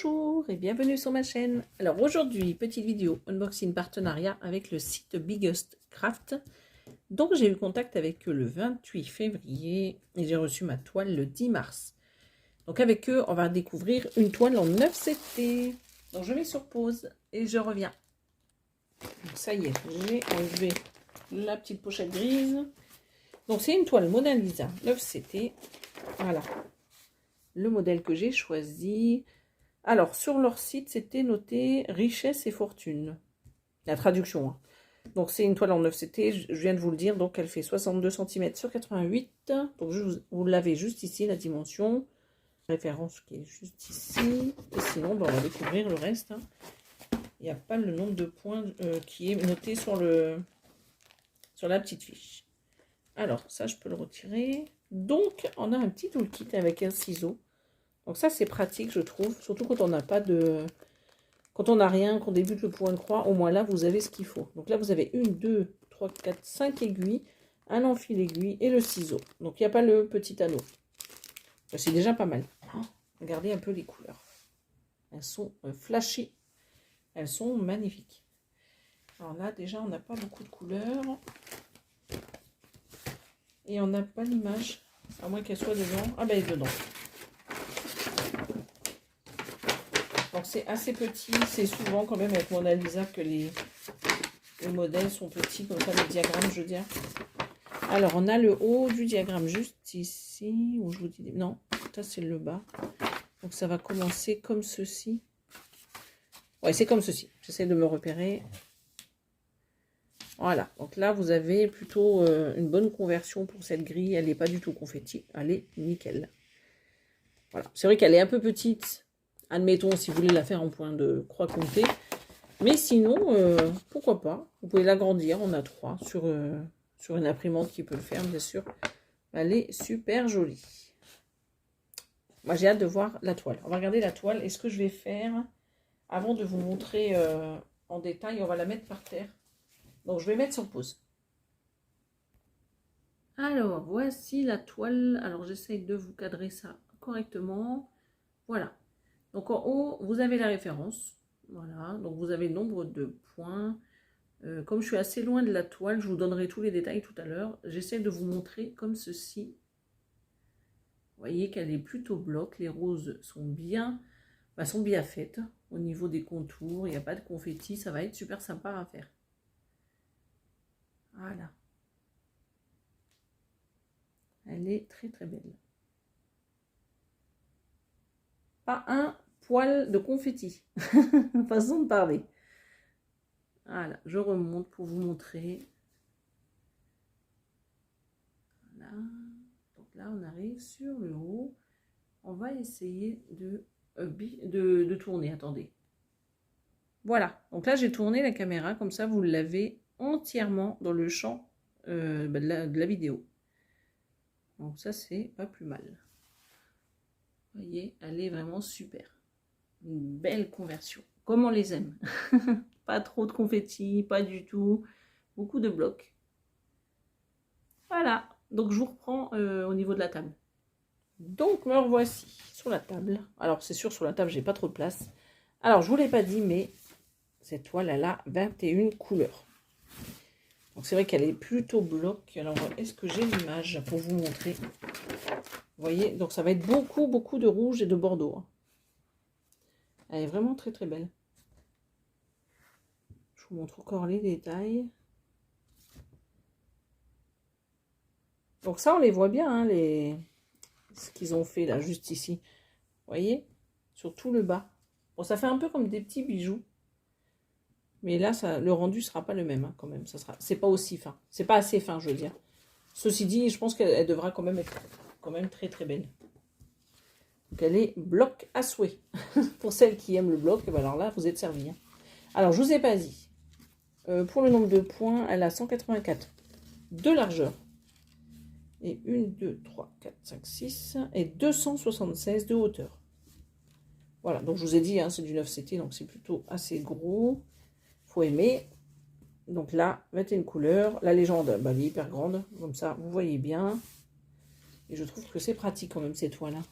Bonjour et bienvenue sur ma chaîne. Alors aujourd'hui, petite vidéo unboxing partenariat avec le site Biggest Craft. Donc j'ai eu contact avec eux le 28 février et j'ai reçu ma toile le 10 mars. Donc avec eux, on va découvrir une toile en 9 CT. Donc je mets sur pause et je reviens. Donc ça y est, j'ai enlevé la petite pochette grise. Donc c'est une toile Mona Lisa 9 CT. Voilà le modèle que j'ai choisi. Alors, sur leur site, c'était noté « Richesse et fortune ». La traduction. Hein. Donc, c'est une toile en 9 CT, je viens de vous le dire. Donc, elle fait 62 cm sur 88. Donc, vous l'avez juste ici, la dimension. Référence qui est juste ici. Et sinon, ben, on va découvrir le reste. Hein. Il n'y a pas le nombre de points qui est noté sur la petite fiche. Alors, ça, je peux le retirer. Donc, on a un petit toolkit avec un ciseau. Donc ça, c'est pratique, je trouve. Surtout quand on n'a pas de... Quand on n'a rien, qu'on débute le point de croix, au moins là, vous avez ce qu'il faut. Donc là, vous avez 1, 2, 3, 4, 5 aiguilles, un enfil aiguille et le ciseau. Donc il n'y a pas le petit anneau. C'est déjà pas mal. Regardez un peu les couleurs. Elles sont flashy. Elles sont magnifiques. Alors là, déjà, on n'a pas beaucoup de couleurs. Et on n'a pas l'image, à moins qu'elle soit dedans. Ah ben, elle est dedans. Donc c'est assez petit, c'est souvent quand même avec Mona Lisa que les modèles sont petits, comme ça les diagrammes je veux dire. Alors on a le haut du diagramme juste ici, où je vous dis, non, ça c'est le bas. Donc ça va commencer comme ceci. Ouais, c'est comme ceci, j'essaie de me repérer. Voilà, donc là vous avez plutôt une bonne conversion pour cette grille, elle n'est pas du tout confetti, elle est nickel. Voilà, c'est vrai qu'elle est un peu petite. Admettons, si vous voulez la faire en point de croix comptée. Mais sinon, pourquoi pas. Vous pouvez l'agrandir. On a 3 sur une imprimante qui peut le faire, bien sûr. Elle est super jolie. Moi, j'ai hâte de voir la toile. On va regarder la toile. Et ce que je vais faire, avant de vous montrer en détail, on va la mettre par terre. Donc, je vais mettre sur pause. Alors, voici la toile. Alors, j'essaye de vous cadrer ça correctement. Voilà. Donc en haut, vous avez la référence. Voilà, donc vous avez le nombre de points. Comme je suis assez loin de la toile, je vous donnerai tous les détails tout à l'heure. J'essaie de vous montrer comme ceci. Vous voyez qu'elle est plutôt bloc. Les roses sont bien faites au niveau des contours. Il n'y a pas de confetti. Ça va être super sympa à faire. Voilà. Elle est très très belle. Pas un poil de confetti. Façon de parler. Voilà, je remonte pour vous montrer. Voilà. Donc là, on arrive sur le haut. On va essayer de tourner. Attendez. Voilà. Donc là, j'ai tourné la caméra. Comme ça, vous l'avez entièrement dans le champ de la vidéo. Donc ça, c'est pas plus mal. Vous voyez, elle est vraiment super. Une belle conversion. Comme on les aime. Pas trop de confetti, pas du tout. Beaucoup de blocs. Voilà. Donc je vous reprends au niveau de la table. Donc me revoici sur la table. Alors c'est sûr, sur la table, j'ai pas trop de place. Alors je vous l'ai pas dit, mais cette toile, elle a 21 couleurs. Donc c'est vrai qu'elle est plutôt bloc. Alors est-ce que j'ai l'image pour vous montrer? Vous voyez, donc ça va être beaucoup de rouge et de bordeaux. Hein. Elle est vraiment très très belle. Je vous montre encore les détails. Donc ça, on les voit bien, hein, ce qu'ils ont fait là, juste ici. Vous voyez, sur tout le bas. Bon, ça fait un peu comme des petits bijoux. Mais là, le rendu sera pas le même, hein, quand même. C'est pas aussi fin. C'est pas assez fin, je veux dire. Ceci dit, je pense qu'elle devra quand même être très très belle. Donc elle est bloc à souhait. Pour celles qui aiment le bloc, ben alors là, vous êtes servis. Hein. Alors, je vous ai pas dit. Pour le nombre de points, elle a 184 de largeur. Et 1, 2, 3, 4, 5, 6 et 276 de hauteur. Voilà, donc je vous ai dit, hein, c'est du 9 CT, donc c'est plutôt assez gros. Faut aimer. Donc là, 21 couleurs. La légende, bah, elle est hyper grande, comme ça, vous voyez bien. Et je trouve que c'est pratique quand même, ces toiles-là.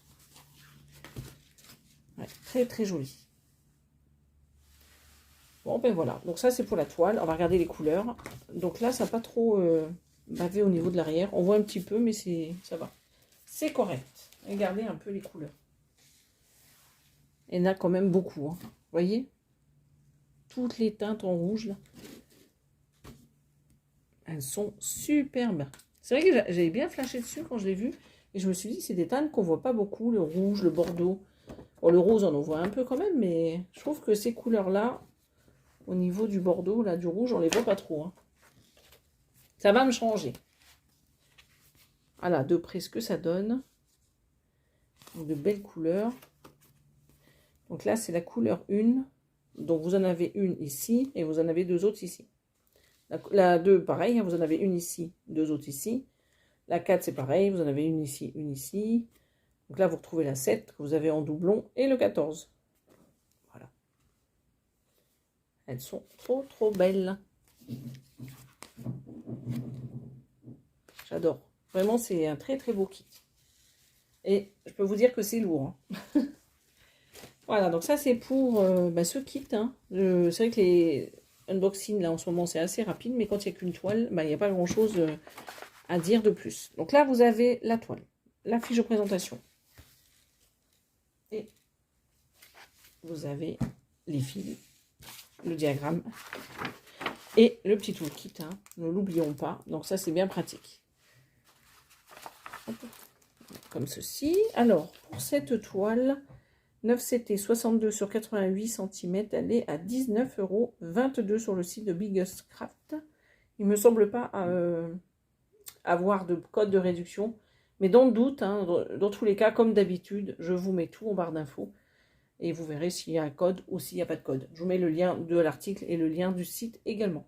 Ouais, très très joli. Bon, ben voilà. Donc ça, c'est pour la toile. On va regarder les couleurs. Donc là, ça n'a pas trop bavé au niveau de l'arrière. On voit un petit peu, mais ça va. C'est correct. Regardez un peu les couleurs. Il y en a quand même beaucoup. Hein. Vous voyez? Toutes les teintes en rouge, là. Elles sont superbes. C'est vrai que j'avais bien flashé dessus quand je l'ai vu. Et je me suis dit, c'est des teintes qu'on voit pas beaucoup. Le rouge, le bordeaux. Bon, le rose, on en voit un peu quand même. Mais je trouve que ces couleurs-là, au niveau du bordeaux, là, du rouge, on les voit pas trop. Hein. Ça va me changer. Voilà, de près ce que ça donne. De belles couleurs. Donc là, c'est la couleur 1. Donc vous en avez une ici et vous en avez deux autres ici. La 2, pareil, hein, vous en avez une ici, deux autres ici. La 4, c'est pareil, vous en avez une ici, une ici. Donc là, vous retrouvez la 7 que vous avez en doublon et le 14. Voilà. Elles sont trop, trop belles. J'adore. Vraiment, c'est un très, très beau kit. Et je peux vous dire que c'est lourd. Hein. Voilà, donc ça, c'est pour ce kit. Hein. C'est vrai que les unboxings, là, en ce moment, c'est assez rapide. Mais quand il n'y a qu'une toile, il n'y a pas grand-chose à dire de plus. Donc là, vous avez la toile, la fiche de présentation. Et vous avez les fils, le diagramme et le petit toolkit. Hein. Ne l'oublions pas. Donc ça, c'est bien pratique. Hop. Comme ceci. Alors, pour cette toile, 9CT 62 sur 88 cm, elle est à 19,22 € sur le site de Biggest Craft. Il ne me semble pas avoir de code de réduction. Mais dans le doute, hein, dans tous les cas, comme d'habitude, je vous mets tout en barre d'infos. Et vous verrez s'il y a un code ou s'il n'y a pas de code. Je vous mets le lien de l'article et le lien du site également.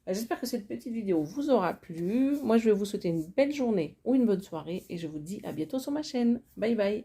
J'espère que cette petite vidéo vous aura plu. Moi, je vais vous souhaiter une belle journée ou une bonne soirée. Et je vous dis à bientôt sur ma chaîne. Bye bye.